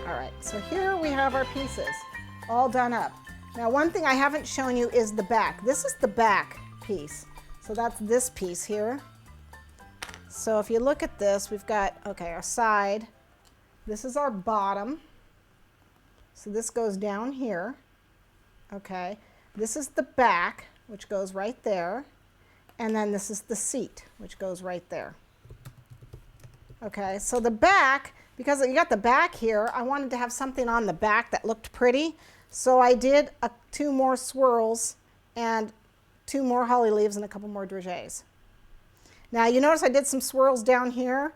All right, so here we have our pieces all done up. Now, one thing I haven't shown you is the back. This is the back piece. So that's this piece here. So if you look at this, we've got, okay, our side. This is our bottom. So this goes down here. Okay. This is the back, which goes right there. And then this is the seat, which goes right there. Okay, so the back, because you got the back here, I wanted to have something on the back that looked pretty. So I did 2 more swirls and 2 more holly leaves and a couple more dragées. Now you notice I did some swirls down here.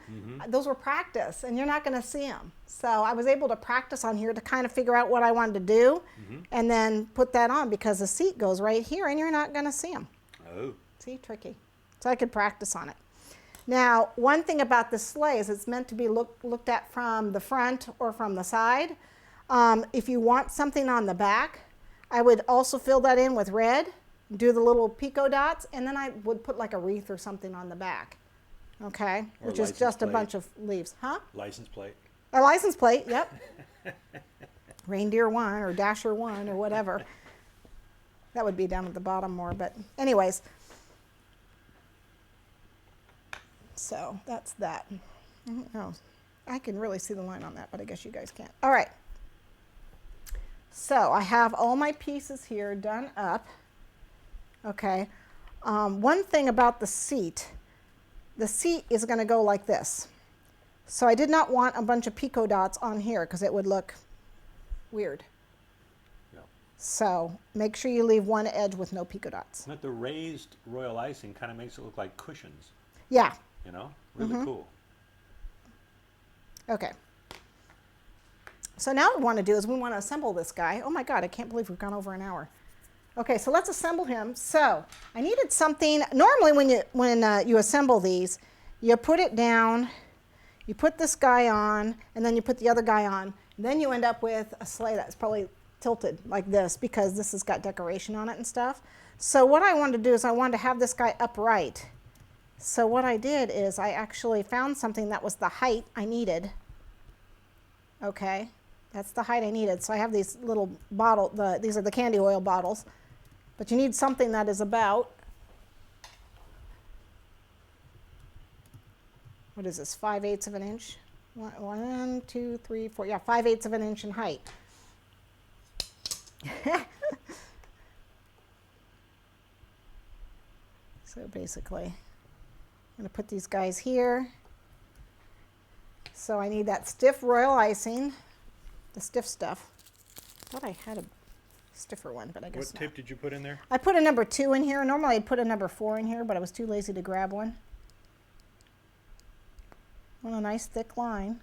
Those were practice, and you're not going to see them. So I was able to practice on here to kind of figure out what I wanted to do, and then put that on because the seat goes right here, and you're not going to see them. Oh. See, tricky. So I could practice on it. Now, one thing about the sleigh is it's meant to be looked at from the front or from the side. If you want something on the back, I would also fill that in with red, do the little pico dots, and then I would put like a wreath or something on the back, okay? Or which is just a bunch of leaves. Huh? License plate. A license plate, yep. Reindeer 1 or Dasher 1 or whatever. That would be down at the bottom more, but anyways. So that's that. I don't know. I can really see the line on that, but I guess you guys can't. All right. So I have all my pieces here done up. Okay. One thing about the seat is going to go like this. So I did not want a bunch of pico dots on here because it would look weird. Yeah. So make sure you leave one edge with no pico dots. But the raised royal icing kind of makes it look like cushions. Yeah. You know, really cool. Okay. So now what we want to do is we want to assemble this guy. Oh my God, I can't believe we've gone over an hour. Okay, so let's assemble him. So I needed something. Normally when you assemble these, you put it down, you put this guy on, and then you put the other guy on. And then you end up with a sleigh that's probably tilted like this because this has got decoration on it and stuff. So what I wanted to do is I wanted to have this guy upright. So what I did is I actually found something that was the height I needed. Okay, that's the height I needed. So I have these little these are the candy oil bottles. But you need something that is about, what is this, 5/8 of an inch? 1, 2, 3, 4, yeah, 5/8 of an inch in height. So basically, I'm going to put these guys here. So I need that stiff royal icing, the stiff stuff. I thought I had a stiffer one, but I guess not. What tip did you put in there? I put a number 2 in here. Normally I'd put a number 4 in here, but I was too lazy to grab one. On a nice thick line.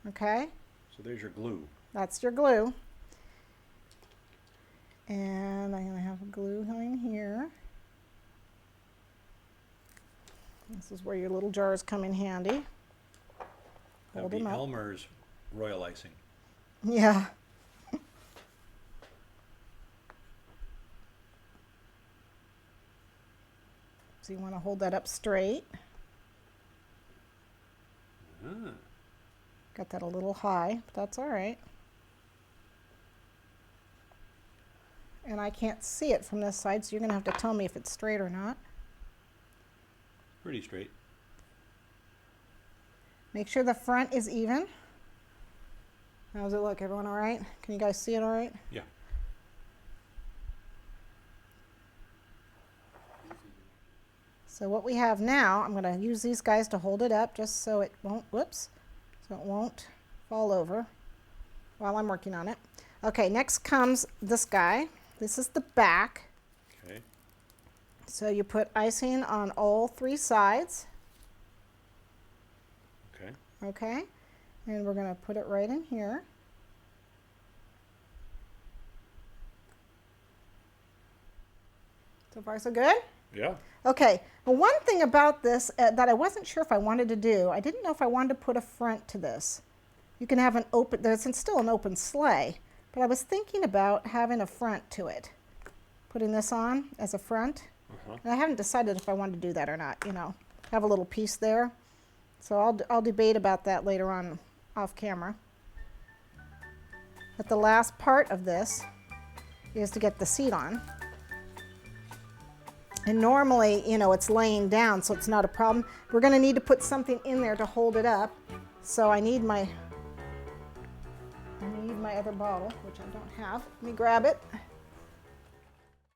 Okay? So there's your glue. That's your glue. And I'm going to have a glue line here. This is where your little jars come in handy. That would be Elmer's royal icing. Yeah. So you want to hold that up straight. Got that a little high, but that's all right. And I can't see it from this side, so you're going to have to tell me if it's straight or not. Pretty straight. Make sure the front is even. How does it look? Everyone all right? Can you guys see it all right? Yeah. So what we have now, I'm going to use these guys to hold it up just so it won't, so it won't fall over while I'm working on it. Okay, next comes this guy. This is the back. Okay. So you put icing on all 3 sides. Okay. Okay, and we're going to put it right in here. So far so good? Yeah. Okay, well, one thing about this that I wasn't sure if I wanted to do, I didn't know if I wanted to put a front to this. You can have an open, there's still an open sleigh, but I was thinking about having a front to it. Putting this on as a front. And I haven't decided if I want to do that or not, you know. Have a little piece there. So I'll debate about that later on off camera. But the last part of this is to get the seat on. And normally, you know, it's laying down, so it's not a problem. We're going to need to put something in there to hold it up. So I need my other bottle, which I don't have. Let me grab it.